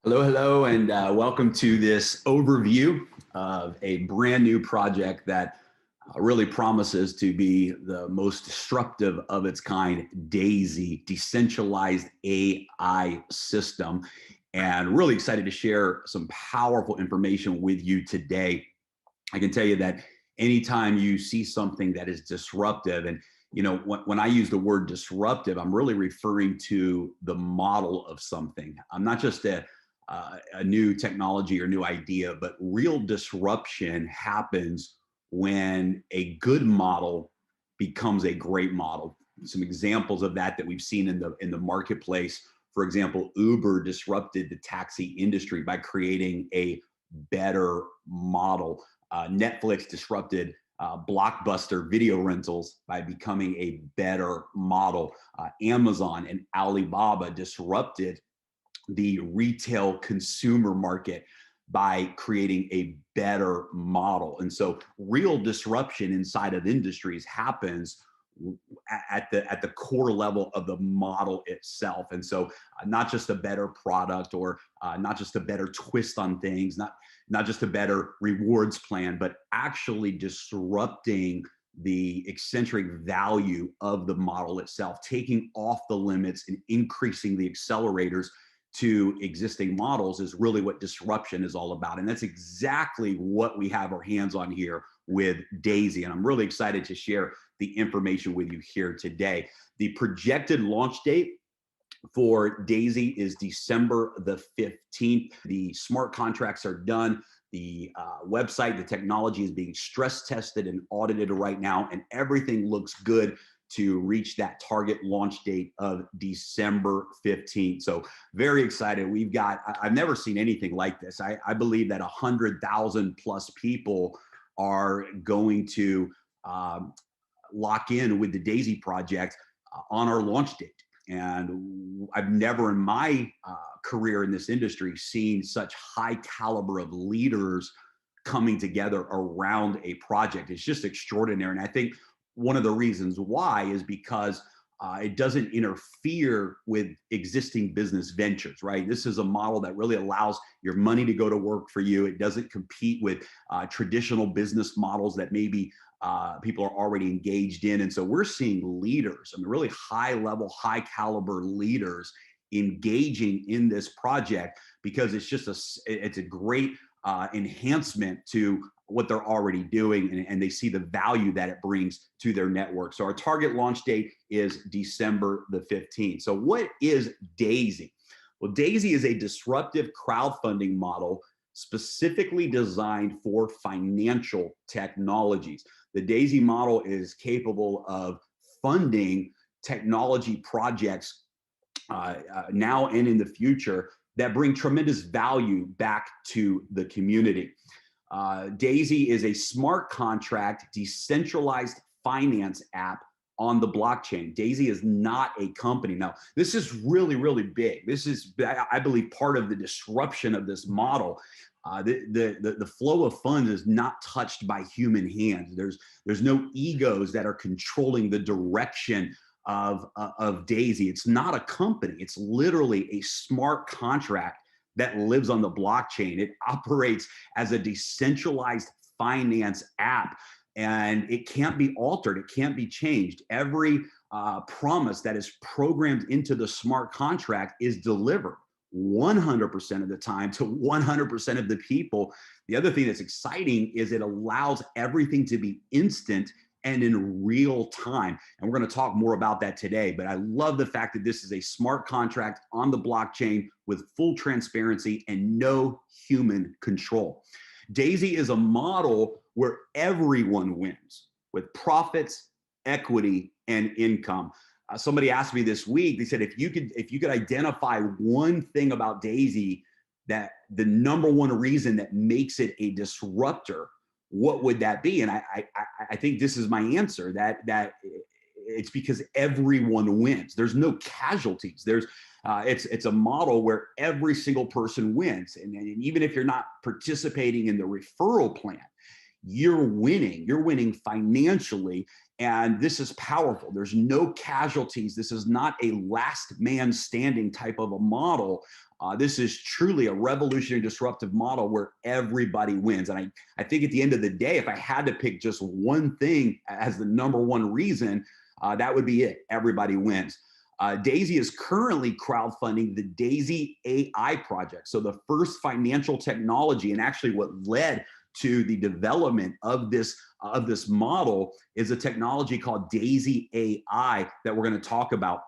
Hello, hello, and welcome to this overview of a brand new project that really promises to be the most disruptive of its kind, d.ai.sy, decentralized AI system. And really excited to share some powerful information with you today. I can tell you that anytime you see something that is disruptive, and when I use the word disruptive, I'm really referring to the model of something. I'm not just a new technology or new idea, but real disruption happens when a good model becomes a great model. Some examples of that we've seen in the marketplace. For example, Uber disrupted the taxi industry by creating a better model. Netflix disrupted blockbuster video rentals by becoming a better model. Amazon and Alibaba disrupted the retail consumer market by creating a better model. And so real disruption inside of industries happens at the core level of the model itself. And so not just a better product, or not just a better twist on things, not just a better rewards plan, but actually disrupting the eccentric value of the model itself, taking off the limits and increasing the accelerators to existing models is really what disruption is all about. And that's exactly what we have our hands on here with d.ai.sy. And I'm really excited to share the information with you here today. The projected launch date for d.ai.sy is December the 15th. The smart contracts are done. The website, the technology is being stress tested and audited right now, and everything looks good to reach that target launch date of December 15th. So very excited. I've never seen anything like this. I believe that 100,000 plus people are going to lock in with the d.ai.sy project on our launch date. And I've never in my career in this industry seen such high caliber of leaders coming together around a project. It's just extraordinary. And I think one of the reasons why is because it doesn't interfere with existing business ventures, right? This is a model that really allows your money to go to work for you. It doesn't compete with traditional business models that maybe people are already engaged in. And so we're seeing leaders, really high level, high caliber leaders engaging in this project because it's a great enhancement to what they're already doing, and they see the value that it brings to their network. So our target launch date is December the 15th. So what is d.ai.sy? Well, d.ai.sy is a disruptive crowdfunding model specifically designed for financial technologies. The d.ai.sy model is capable of funding technology projects now and in the future that bring tremendous value back to the community. d.ai.sy is a smart contract, decentralized finance app on the blockchain. d.ai.sy is not a company. Now, this is really, really big. This is, I believe, part of the disruption of this model. The flow of funds is not touched by human hands. There's no egos that are controlling the direction of d.ai.sy. It's not a company. It's literally a smart contract that lives on the blockchain. It operates as a decentralized finance app, and it can't be altered. It can't be changed. Every promise that is programmed into the smart contract is delivered 100% of the time to 100% of the people. The other thing that's exciting is it allows everything to be instant and in real time. And we're going to talk more about that today. But I love the fact that this is a smart contract on the blockchain with full transparency and no human control. d.ai.sy is a model where everyone wins with profits, equity, and income. Somebody asked me this week, they said, if you could identify one thing about d.ai.sy, that the number one reason that makes it a disruptor, what would that be? And I think this is my answer, that it's because everyone wins. There's no casualties. It's a model where every single person wins. And even if you're not participating in the referral plan, you're winning. You're winning financially. And this is powerful. There's no casualties. This is not a last man standing type of a model. This is truly a revolutionary disruptive model where everybody wins. And I think at the end of the day, if I had to pick just one thing as the number one reason, that would be it. Everybody wins. d.ai.sy is currently crowdfunding the d.ai.sy project. So the first financial technology, and actually what led to the development of this model, is a technology called d.ai.sy that we're going to talk about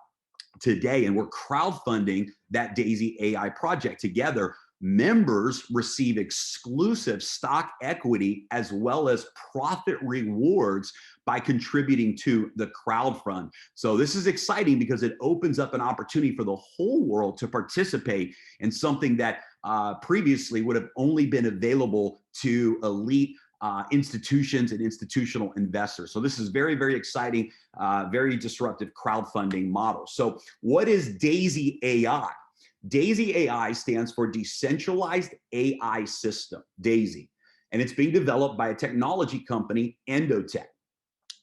today. And we're crowdfunding that d.ai.sy project together. Members receive exclusive stock equity as well as profit rewards by contributing to the crowd fund. So this is exciting because it opens up an opportunity for the whole world to participate in something that previously would have only been available to elite institutions and institutional investors. So this is very, very exciting, very disruptive crowdfunding model. So what is d.ai.sy? d.ai.sy stands for Decentralized AI System, d.ai.sy, and it's being developed by a technology company, Endotech.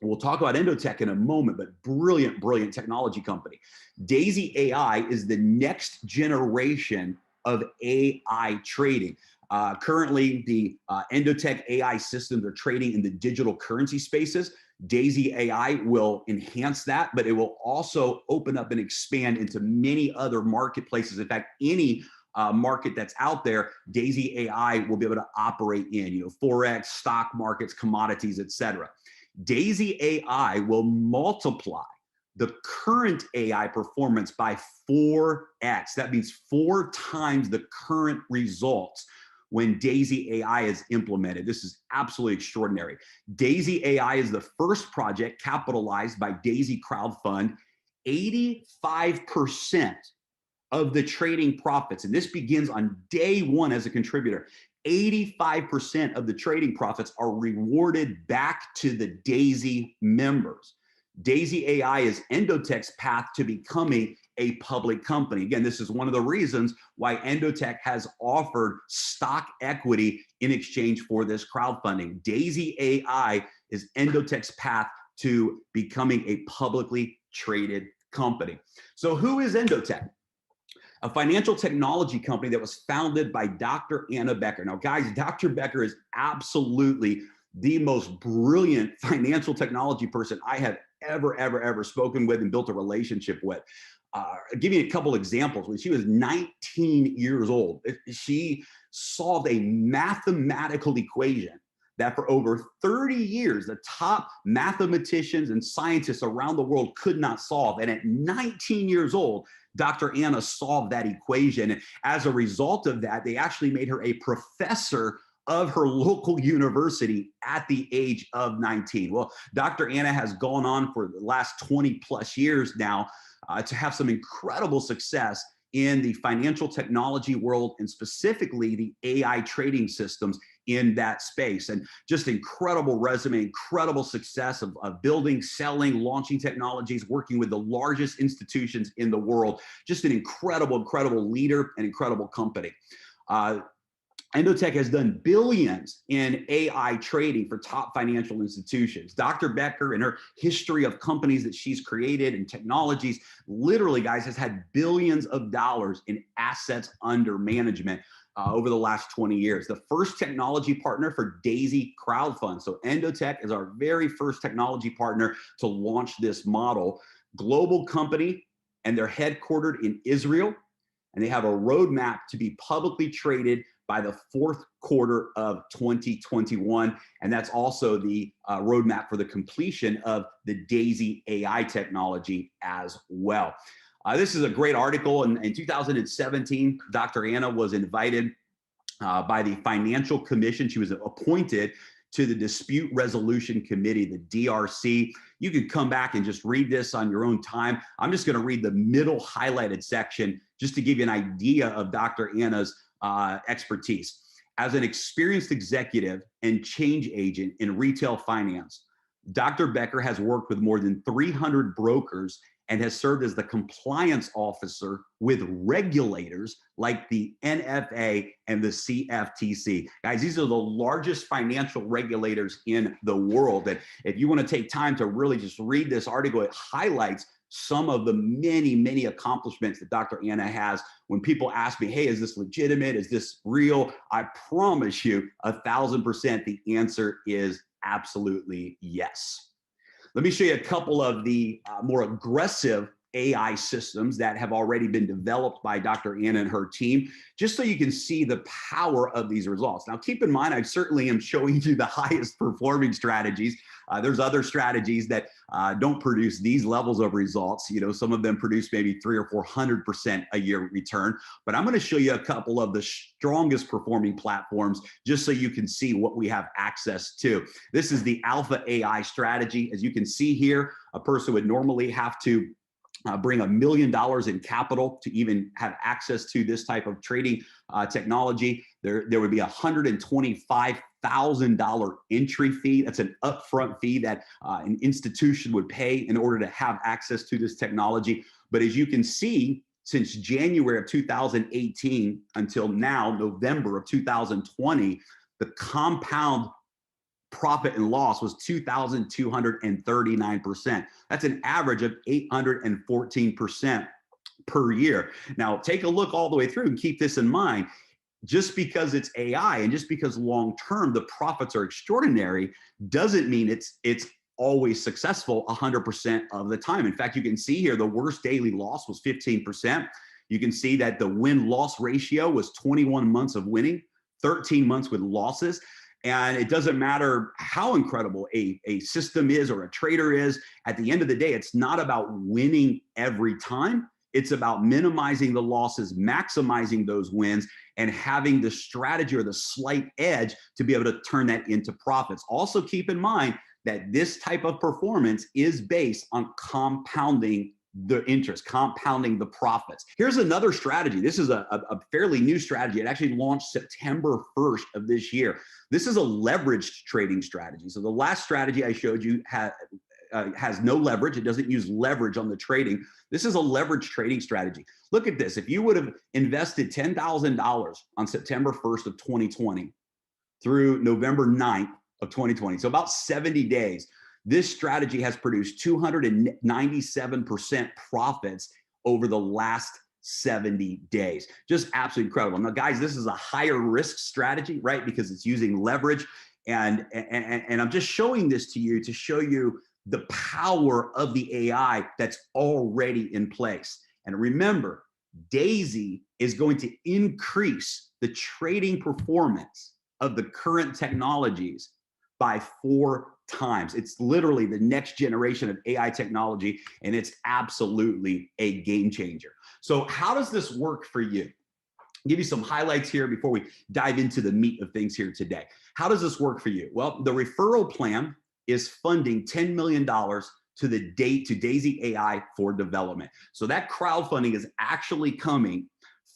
We'll talk about Endotech in a moment, but brilliant, brilliant technology company. d.ai.sy is the next generation of AI trading. Currently, the Endotech AI systems are trading in the digital currency spaces. d.ai.sy will enhance that, but it will also open up and expand into many other marketplaces. In fact, any market that's out there, d.ai.sy will be able to operate in, Forex, stock markets, commodities, etc. d.ai.sy will multiply the current AI performance by 4x. That means 4 times the current results when d.ai.sy is implemented. This is absolutely extraordinary. d.ai.sy is the first project capitalized by d.ai.sy Crowdfund. 85% of the trading profits, and this begins on day one as a contributor, 85% of the trading profits are rewarded back to the d.ai.sy members. d.ai.sy is Endotech's path to becoming a public company. Again, this is one of the reasons why Endotech has offered stock equity in exchange for this crowdfunding. d.ai.sy is Endotech's path to becoming a publicly traded company. So who is Endotech? A financial technology company that was founded by Dr. Anna Becker. Now, guys, Dr. Becker is absolutely the most brilliant financial technology person I have ever spoken with and built a relationship with. I'll give you a couple examples. When she was 19 years old, she solved a mathematical equation that for over 30 years, the top mathematicians and scientists around the world could not solve. And at 19 years old, Dr. Anna solved that equation. And as a result of that, they actually made her a professor of her local university at the age of 19. Well, Dr. Anna has gone on for the last 20 plus years now to have some incredible success in the financial technology world and specifically the AI trading systems in that space. And just incredible resume, incredible success of building, selling, launching technologies, working with the largest institutions in the world. Just an incredible leader and incredible company. Endotech has done billions in AI trading for top financial institutions. Dr. Becker, in her history of companies that she's created and technologies, literally, guys, has had billions of dollars in assets under management over the last 20 years. The first technology partner for d.ai.sy Crowdfund. So Endotech is our very first technology partner to launch this model. Global company, and they're headquartered in Israel, and they have a roadmap to be publicly traded by the fourth quarter of 2021. And that's also the roadmap for the completion of the d.ai.sy AI technology as well. This is a great article. In 2017, Dr. Anna was invited by the Financial Commission. She was appointed to the Dispute Resolution Committee, the DRC. You can come back and just read this on your own time. I'm just going to read the middle highlighted section just to give you an idea of Dr. Anna's expertise. As an experienced executive and change agent in retail finance, Dr. Becker has worked with more than 300 brokers and has served as the compliance officer with regulators like the NFA and the CFTC. Guys, these are the largest financial regulators in the world. And if you want to take time to really just read this article, it highlights some of the many accomplishments that Dr. Anna has. When people ask me, hey, is this legitimate? Is this real? I promise you 1,000% the answer is absolutely yes. Let me show you a couple of the more aggressive AI systems that have already been developed by Dr. Anna and her team, just so you can see the power of these results. Now, keep in mind, I certainly am showing you the highest performing strategies. There's other strategies that don't produce these levels of results. You know, some of them produce maybe 300 or 400% a year return, but I'm going to show you a couple of the strongest performing platforms just so you can see what we have access to. This is the Alpha AI strategy. As you can see here, a person would normally have to bring $1 million in capital to even have access to this type of trading technology. There would be $125,000 entry fee. That's an upfront fee that an institution would pay in order to have access to this technology. But as you can see, since January of 2018 until now, November of 2020, the compound profit and loss was 2,239%. That's an average of 814% per year. Now, take a look all the way through and keep this in mind. Just because it's AI and just because long-term the profits are extraordinary doesn't mean it's always successful 100% of the time. In fact, you can see here the worst daily loss was 15%. You can see that the win-loss ratio was 21 months of winning, 13 months with losses. And it doesn't matter how incredible a system is or a trader is. At the end of the day, it's not about winning every time. It's about minimizing the losses, maximizing those wins, and having the strategy or the slight edge to be able to turn that into profits. Also keep in mind that this type of performance is based on compounding the interest, compounding the profits. Here's another strategy. This is a fairly new strategy. It actually launched September 1st of this year. This is a leveraged trading strategy. So the last strategy I showed you has no leverage. It doesn't use leverage on the trading. This is a leveraged trading strategy. Look at this. If you would have invested $10,000 on September 1st of 2020 through November 9th of 2020, so about 70 days, this strategy has produced 297% profits over the last 70 days. Just absolutely incredible. Now, guys, this is a higher risk strategy, right? Because it's using leverage. And I'm just showing this to you to show you the power of the AI that's already in place. And remember, d.ai.sy is going to increase the trading performance of the current technologies by 4 times. It's literally the next generation of AI technology, and it's absolutely a game changer. So how does this work for you? I'll give you some highlights here before we dive into the meat of things here today. How does this work for you? Well, the referral plan is funding $10 million to d.ai.sy AI for development. So that crowdfunding is actually coming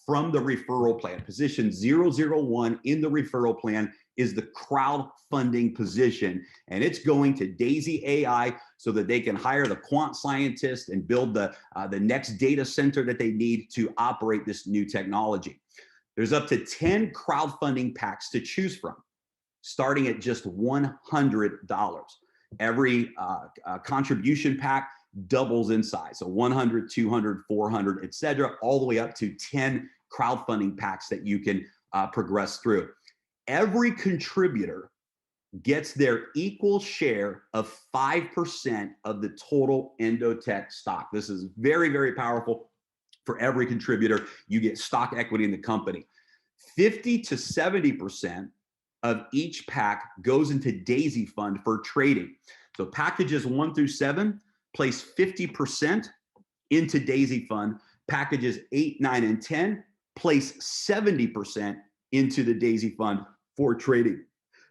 from the referral plan. Position 001 in the referral plan is the crowdfunding position, and it's going to d.ai.sy AI so that they can hire the quant scientists and build the next data center that they need to operate this new technology. There's up to 10 crowdfunding packs to choose from, starting at just $100. Every contribution pack doubles in size, so 100, 200, 400, etc., all the way up to 10 crowdfunding packs that you can progress through. Every contributor gets their equal share of 5% of the total Endotech stock. This is very, very powerful. For every contributor, you get stock equity in the company. 50 to 70% of each pack goes into d.ai.sy Fund for trading. So packages 1 through 7 place 50% into d.ai.sy Fund. Packages 8, 9, and 10 place 70% into the d.ai.sy Fund for trading.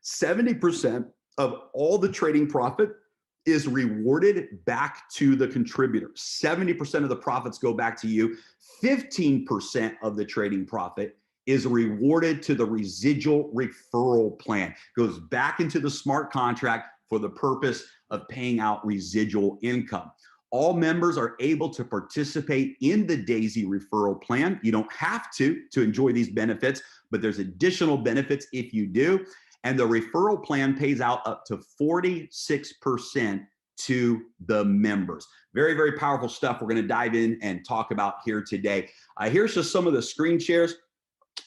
70% of all the trading profit is rewarded back to the contributor. 70% of the profits go back to you. 15% of the trading profit is rewarded to the residual referral plan. It goes back into the smart contract for the purpose of paying out residual income. All members are able to participate in the d.ai.sy referral plan. You don't have to enjoy these benefits, but there's additional benefits if you do. And the referral plan pays out up to 46% to the members. Very, very powerful stuff we're going to dive in and talk about here today. Here's just some of the screen shares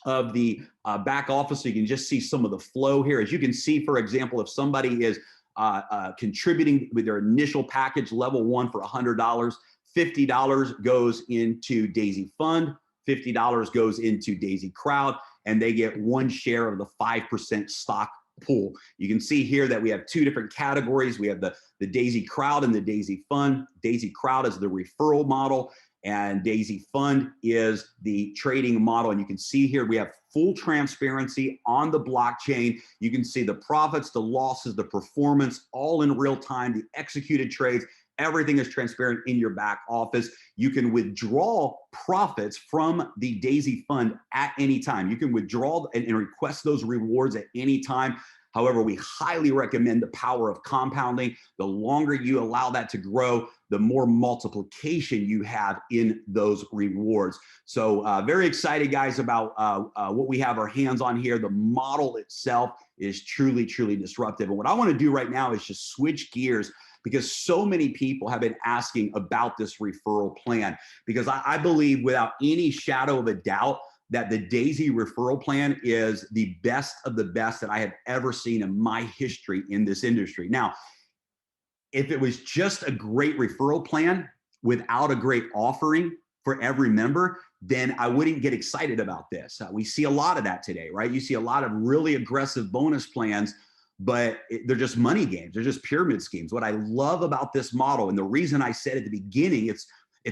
of the back office, so you can just see some of the flow here. As you can see, for example, if somebody is contributing with their initial package, level 1 for $100, $50 goes into Daisy Fund, $50 goes into Daisy Crowd, and they get 1 share of the 5% stock pool. You can see here that we have 2 different categories. We have the Daisy Crowd and the Daisy Fund. Daisy Crowd is the referral model, and Daisy Fund is the trading model. And you can see here we have full transparency on the blockchain. You can see the profits, the losses, the performance, all in real time, the executed trades. Everything is transparent in your back office. You can withdraw profits from the Daisy Fund at any time. You can withdraw and request those rewards at any time. However, we highly recommend the power of compounding. The longer you allow that to grow, the more multiplication you have in those rewards. So very excited, guys, about what we have our hands on here. The model itself is truly, truly disruptive. And what I want to do right now is just switch gears, because so many people have been asking about this referral plan, because I believe without any shadow of a doubt that the Daisy referral plan is the best of the best that I have ever seen in my history in this industry. Now, if it was just a great referral plan without a great offering for every member, then I wouldn't get excited about this. We see a lot of that today, right? You see a lot of really aggressive bonus plans, but they're just money games. They're just pyramid schemes. What I love about this model, and the reason I said at the beginning, it's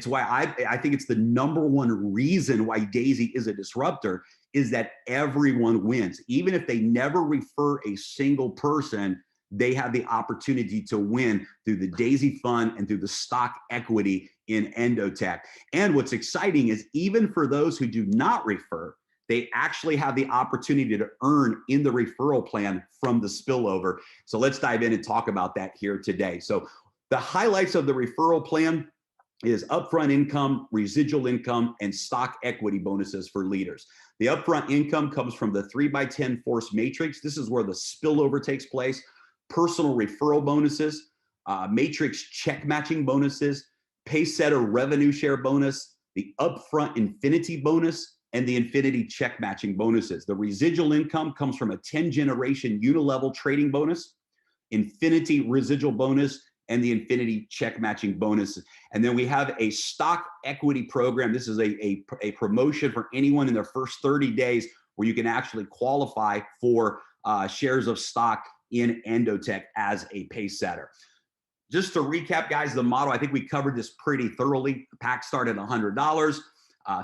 why I think it's the #1 reason why Daisy is a disruptor, is that everyone wins. Even if they never refer a single person, they have the opportunity to win through the Daisy Fund and through the stock equity in Endotech. And what's exciting is even for those who do not refer, they actually have the opportunity to earn in the referral plan from the spillover. So let's dive in and talk about that here today. So the highlights of the referral plan is upfront income, residual income, and stock equity bonuses for leaders. The upfront income comes from the 3x10 force matrix. This is where the spillover takes place. Personal referral bonuses, matrix check matching bonuses, Paysetter revenue share bonus, the upfront infinity bonus, and the infinity check matching bonuses. The residual income comes from a 10-generation unilevel trading bonus, infinity residual bonus, and the infinity check matching bonus. And then we have a stock equity program. This is a promotion for anyone in their first 30 days where you can actually qualify for shares of stock in Endotech as a Paysetter. Just to recap, guys, the model, I think we covered this pretty thoroughly. Packs start at $100.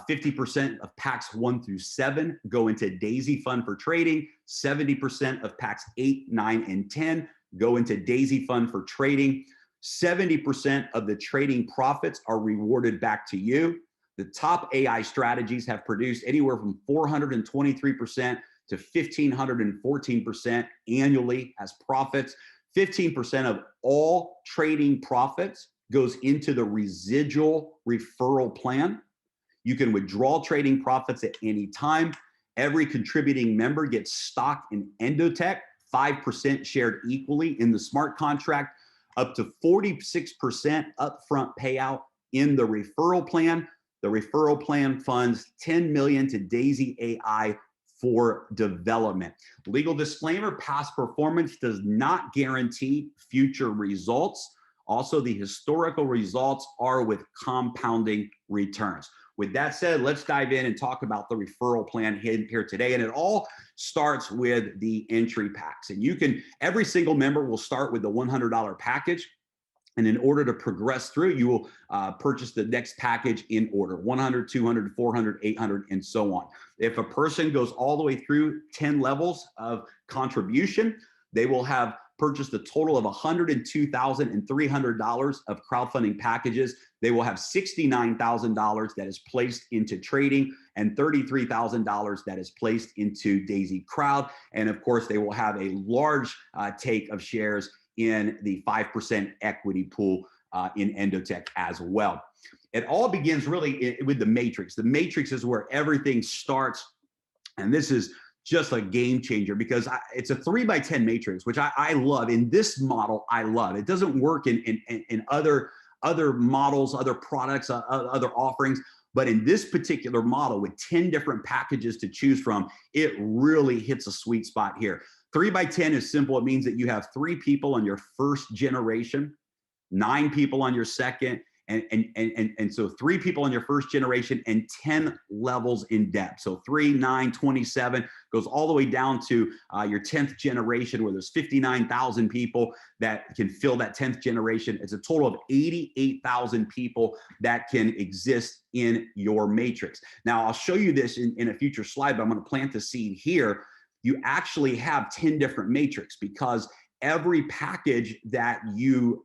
50% of packs 1 through 7 go into Daisy Fund for trading. 70% of packs 8, 9, and 10 go into Daisy Fund for trading. 70% of the trading profits are rewarded back to you. The top AI strategies have produced anywhere from 423% to 1,514% annually as profits. 15% of all trading profits goes into the residual referral plan. You can withdraw trading profits at any time. Every contributing member gets stock in Endotech, 5% shared equally in the smart contract, up to 46% upfront payout in the referral plan. The referral plan funds $10 million to Daisy AI for development. Legal disclaimer: past performance does not guarantee future results. Also, the historical results are with compounding returns. With that said, let's dive in and talk about the referral plan here today. And it all starts with the entry packs. And you can, every single member will start with the $100 package. And in order to progress through, you will purchase the next package in order: 100, 200, 400, 800, and so on. If a person goes all the way through 10 levels of contribution, they will have purchased a total of $102,300 of crowdfunding packages. They will have $69,000 that is placed into trading and $33,000 that is placed into Daisy Crowd. And of course, they will have a large take of shares in the 5% equity pool in Endotech as well. It all begins really with the matrix. The matrix is where everything starts. And this is just a game changer because it's a 3x10 matrix, which I love. In this model, I love. It doesn't work in other models, other products, other offerings. But in this particular model with 10 different packages to choose from, it really hits a sweet spot here. 3x10 is simple. It means that you have 3 people on your first generation, 9 people on your second, and so 3 people on your first generation and 10 levels in depth. So 3, 9, 27 goes all the way down to your 10th generation, where there's 59,000 people that can fill that 10th generation. It's a total of 88,000 people that can exist in your matrix. Now, I'll show you this in a future slide, but I'm going to plant the seed here. You actually have 10 different matrix because every package that you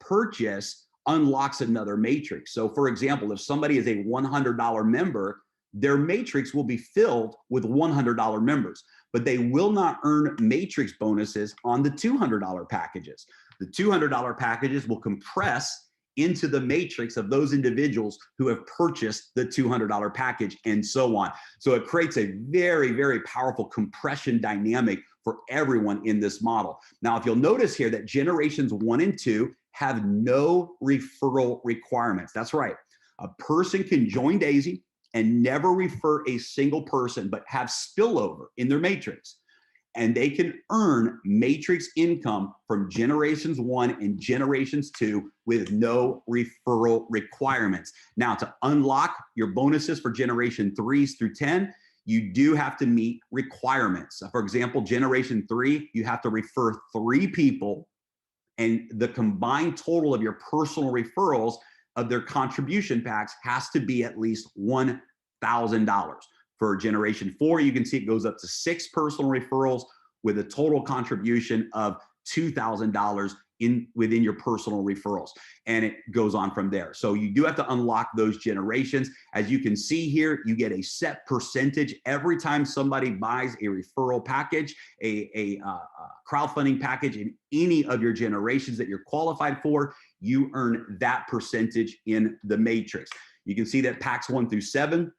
purchase unlocks another matrix. So for example, if somebody is a $100 member, their matrix will be filled with $100 members, but they will not earn matrix bonuses on the $200 packages. The $200 packages will compress into the matrix of those individuals who have purchased the $200 package and so on. So it creates a very, very powerful compression dynamic for everyone in this model. Now, if you'll notice here that generations 1 and 2 have no referral requirements. That's right. A person can join Daisy and never refer a single person, but have spillover in their matrix. And they can earn matrix income from generations 1 and generations 2 with no referral requirements. Now, to unlock your bonuses for generation 3s through 10, you do have to meet requirements. For example, generation 3, you have to refer 3 people, and the combined total of your personal referrals of their contribution packs has to be at least $1,000. For generation 4, you can see it goes up to 6 personal referrals with a total contribution of $2,000 within your personal referrals, and it goes on from there. So you do have to unlock those generations. As you can see here, you get a set percentage every time somebody buys a referral package, a crowdfunding package in any of your generations that you're qualified for. You earn that percentage in the matrix. You can see that packs 1 through 7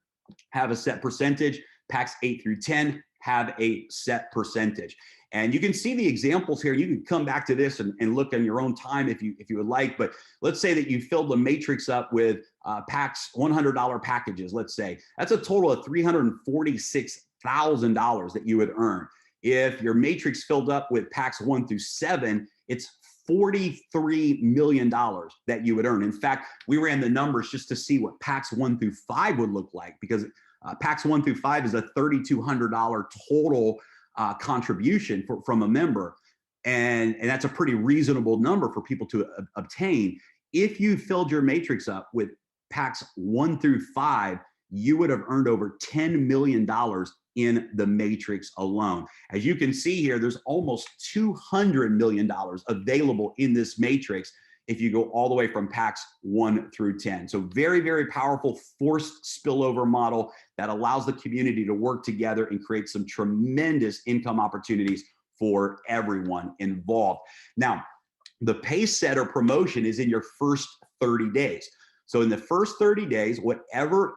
have a set percentage. Packs 8 through 10 have a set percentage. And you can see the examples here. You can come back to this and look on your own time if you would like. But let's say that you filled the matrix up with packs, $100 packages, let's say. That's a total of $346,000 that you would earn. If your matrix filled up with packs 1 through 7, it's $43 million that you would earn. In fact, we ran the numbers just to see what packs 1 through 5 would look like, because packs 1 through 5 is a $3,200 total contribution from a member. And that's a pretty reasonable number for people to obtain. If you filled your matrix up with packs 1 through 5, you would have earned over $10 million in the matrix alone. As you can see here, there's almost $200 million available in this matrix if you go all the way from packs 1 through 10. So very, very powerful forced spillover model that allows the community to work together and create some tremendous income opportunities for everyone involved. Now, the pace setter promotion is in your first 30 days. So in the first 30 days, whatever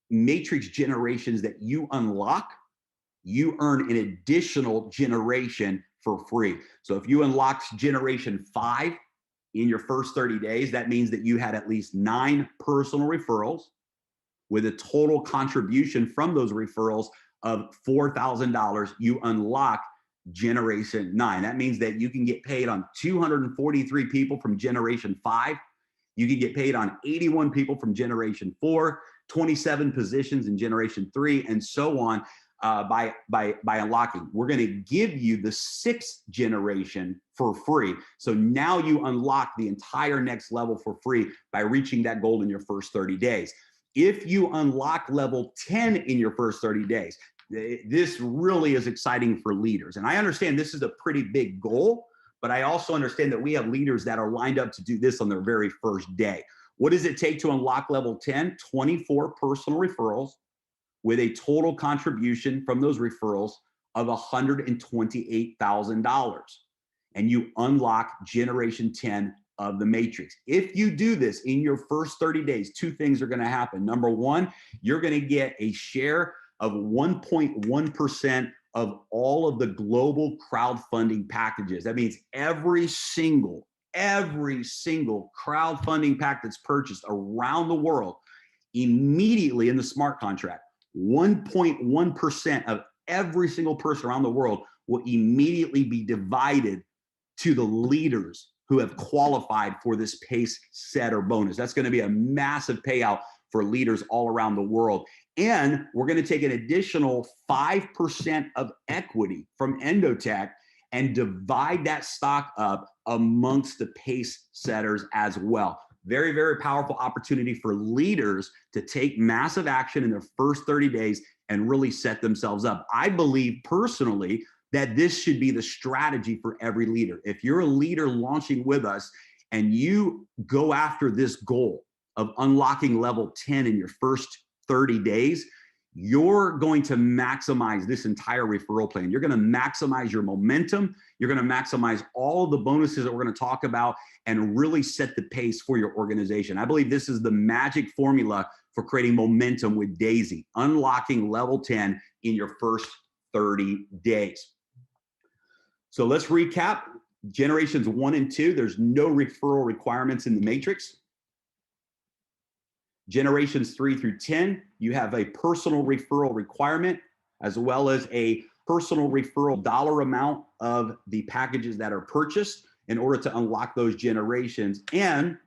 matrix generations that you unlock, you earn an additional generation for free. So if you unlocked generation 5 in your first 30 days, that means that you had at least 9 personal referrals with a total contribution from those referrals of $4,000. You unlock generation 9. That means that you can get paid on 243 people from generation 5. You can get paid on 81 people from generation 4, 27 positions in generation 3, and so on. By unlocking. We're going to give you the 6th generation for free. So now you unlock the entire next level for free by reaching that goal in your first 30 days. If you unlock level 10 in your first 30 days, this really is exciting for leaders. And I understand this is a pretty big goal, but I also understand that we have leaders that are lined up to do this on their very first day. What does it take to unlock level 10? 24 personal referrals with a total contribution from those referrals of $128,000. And you unlock generation 10 of the matrix. If you do this in your first 30 days, 2 things are going to happen. Number 1, you're going to get a share of 1.1% of all of the global crowdfunding packages. That means every single crowdfunding pack that's purchased around the world, immediately in the smart contract, 1.1% of every single person around the world will immediately be divided to the leaders who have qualified for this pace setter bonus. That's going to be a massive payout for leaders all around the world. And we're going to take an additional 5% of equity from Endotech and divide that stock up amongst the pace setters as well. Very, very powerful opportunity for leaders to take massive action in their first 30 days and really set themselves up. I believe personally that this should be the strategy for every leader. If you're a leader launching with us and you go after this goal of unlocking level 10 in your first 30 days, you're going to maximize this entire referral plan. You're going to maximize your momentum. You're going to maximize all of the bonuses that we're going to talk about and really set the pace for your organization. I believe this is the magic formula for creating momentum with d.ai.sy, unlocking level 10 in your first 30 days. So let's recap. Generations 1 and 2, there's no referral requirements in the matrix. Generations 3 through 10, you have a personal referral requirement, as well as a personal referral dollar amount of the packages that are purchased in order to unlock those generations. And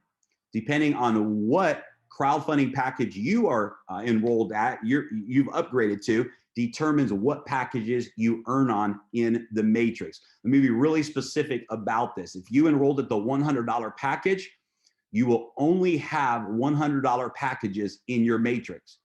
depending on what crowdfunding package you are enrolled at, you've upgraded to, determines what packages you earn on in the matrix. Let me be really specific about this. If you enrolled at the $100 package, you will only have $100 packages in your matrix.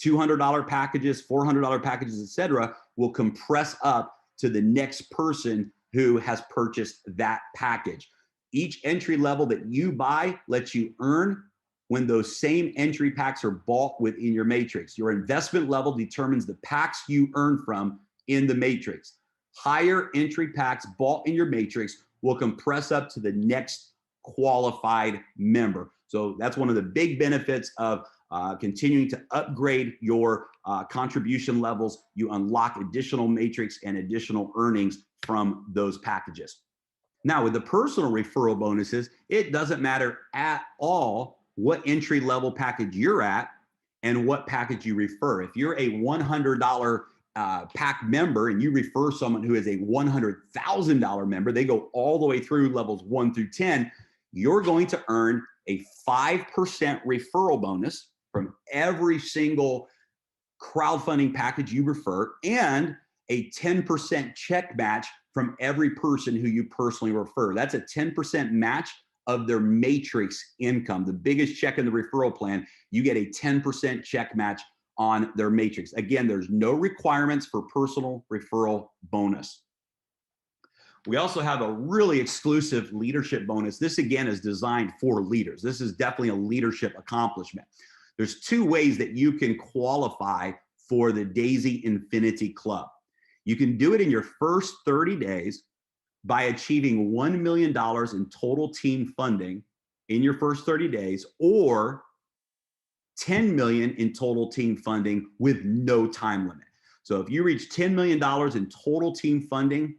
$200 packages, $400 packages, etc., will compress up to the next person who has purchased that package. Each entry level that you buy lets you earn when those same entry packs are bought within your matrix. Your investment level determines the packs you earn from in the matrix. Higher entry packs bought in your matrix will compress up to the next qualified member. So that's one of the big benefits of continuing to upgrade your contribution levels. You unlock additional matrix and additional earnings from those packages. Now, with the personal referral bonuses, it doesn't matter at all what entry level package you're at and what package you refer. If you're a $100 pack member and you refer someone who is a $100,000 member, they go all the way through levels 1 through 10, you're going to earn a 5% referral bonus from every single crowdfunding package you refer and a 10% check match from every person who you personally refer. That's a 10% match of their matrix income. The biggest check in the referral plan, you get a 10% check match on their matrix. Again, there's no requirements for personal referral bonus. We also have a really exclusive leadership bonus. This again is designed for leaders. This is definitely a leadership accomplishment. There's 2 ways that you can qualify for the d.ai.sy Infinity Club. You can do it in your first 30 days by achieving $1 million in total team funding in your first 30 days, or $10 million in total team funding with no time limit. So if you reach $10 million in total team funding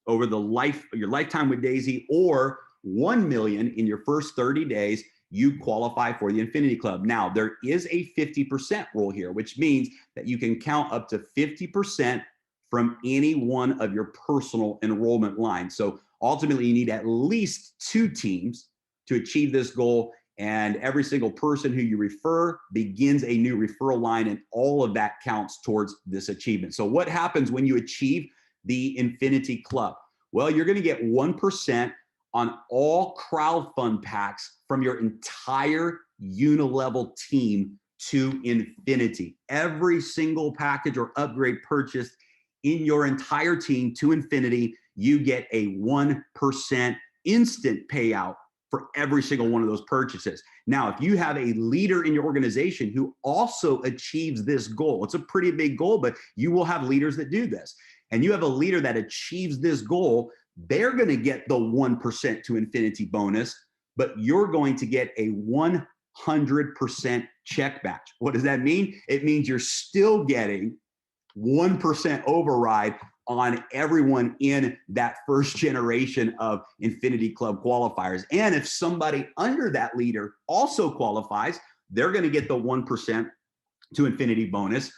over your lifetime with d.ai.sy, or $1 million in your first 30 days, you qualify for the Infinity Club. Now, there is a 50% rule here, which means that you can count up to 50% from any one of your personal enrollment lines. So ultimately, you need at least 2 teams to achieve this goal, and every single person who you refer begins a new referral line, and all of that counts towards this achievement. So what happens when you achieve the Infinity Club? Well, you're going to get 1% on all crowdfund packs from your entire unilevel team to infinity. Every single package or upgrade purchased in your entire team to infinity, you get a 1% instant payout for every single one of those purchases. Now, if you have a leader in your organization who also achieves this goal, it's a pretty big goal, but you will have leaders that do this, and you have a leader that achieves this goal, they're going to get the 1% to infinity bonus, but you're going to get a 100% check match. What does that mean? It means you're still getting 1% override on everyone in that first generation of Infinity Club qualifiers. And if somebody under that leader also qualifies, they're going to get the 1% to Infinity bonus.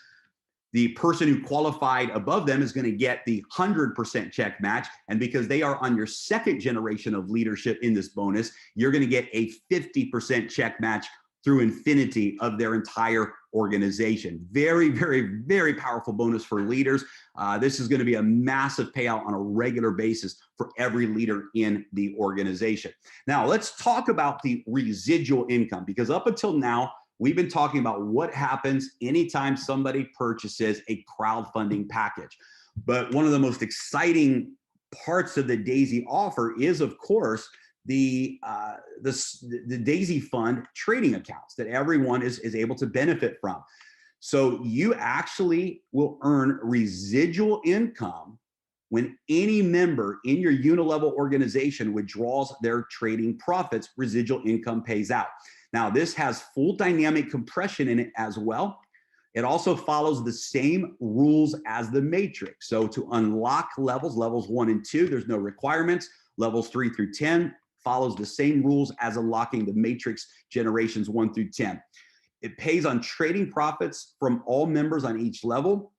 The person who qualified above them is going to get the 100% check match. And because they are on your second generation of leadership in this bonus, you're going to get a 50% check match through Infinity of their entire organization. Very, very, very powerful bonus for leaders. This is going to be a massive payout on a regular basis for every leader in the organization. Now, let's talk about the residual income, because up until now, we've been talking about what happens anytime somebody purchases a crowdfunding package. But one of the most exciting parts of the d.ai.sy offer is, of course, the d.ai.sy Fund trading accounts that everyone is able to benefit from. So you actually will earn residual income when any member in your unilevel organization withdraws their trading profits. Residual income pays out. Now, this has full dynamic compression in it as well. It also follows the same rules as the matrix. So to unlock levels 1 and 2, there's no requirements. Levels 3 through 10 follows the same rules as unlocking the matrix generations 1 through 10. It pays on trading profits from all members on each level.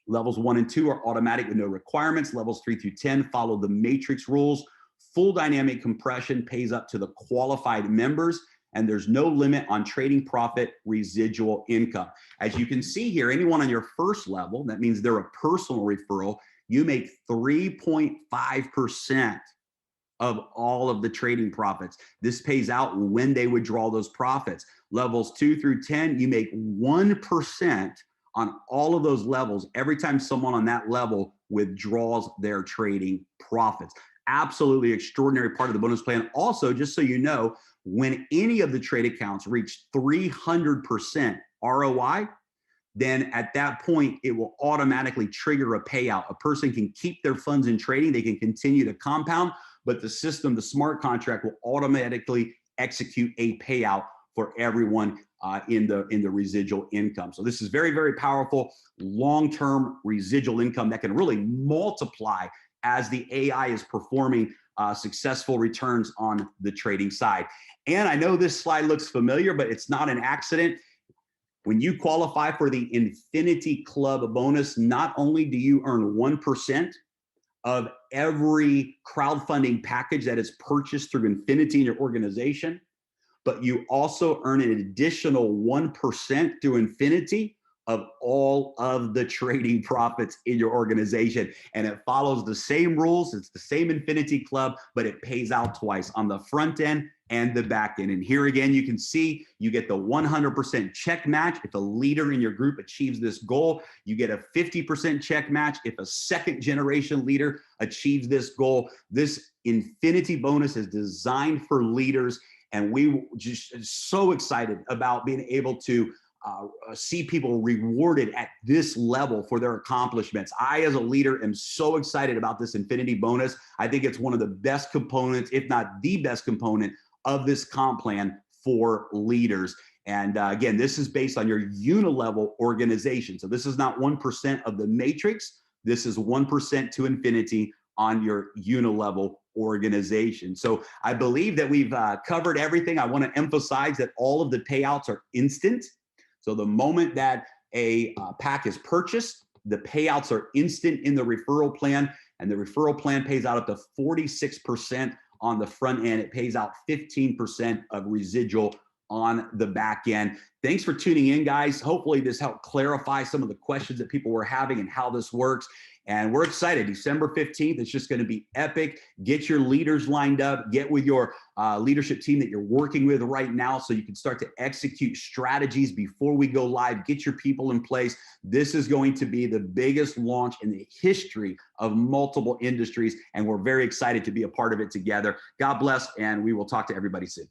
Levels 1 and 2 are automatic with no requirements. Levels 3 through 10 follow the matrix rules. Full dynamic compression pays up to the qualified members, and there's no limit on trading profit residual income. As you can see here, anyone on your first level, that means they're a personal referral, you make 3.5% of all of the trading profits. This pays out when they withdraw those profits. Levels 2 through 10, you make 1% on all of those levels every time someone on that level withdraws their trading profits. Absolutely extraordinary part of the bonus plan. Also, just so you know, when any of the trade accounts reach 300% ROI, then at that point, it will automatically trigger a payout. A person can keep their funds in trading. They can continue to compound, but the system, the smart contract, will automatically execute a payout for everyone in the residual income. So this is very, very powerful long-term residual income that can really multiply as the AI is performing successful returns on the trading side. And I know this slide looks familiar, but it's not an accident. When you qualify for the Infinity Club bonus, not only do you earn 1% of every crowdfunding package that is purchased through Infinity in your organization, but you also earn an additional 1% through Infinity of all of the trading profits in your organization. And it follows the same rules. It's the same Infinity Club, but it pays out twice, on the front end and the back end. And here again, you can see you get the 100% check match if a leader in your group achieves this goal. You get a 50% check match if a second generation leader achieves this goal. This Infinity bonus is designed for leaders, and we just so excited about being able to see people rewarded at this level for their accomplishments. I, as a leader, am so excited about this Infinity bonus. I think it's one of the best components, if not the best component, of this comp plan for leaders. And again, this is based on your unilevel organization. So this is not 1% of the matrix. This is 1% to Infinity on your unilevel organization. So I believe that we've covered everything. I want to emphasize that all of the payouts are instant. So the moment that a pack is purchased, the payouts are instant in the referral plan, and the referral plan pays out up to 46% on the front end. It pays out 15% of residual on the back end. Thanks for tuning in, guys. Hopefully this helped clarify some of the questions that people were having and how this works. And we're excited. December 15th, it's just going to be epic. Get your leaders lined up. Get with your leadership team that you're working with right now so you can start to execute strategies before we go live. Get your people in place. This is going to be the biggest launch in the history of multiple industries, and we're very excited to be a part of it together. God bless, and we will talk to everybody soon.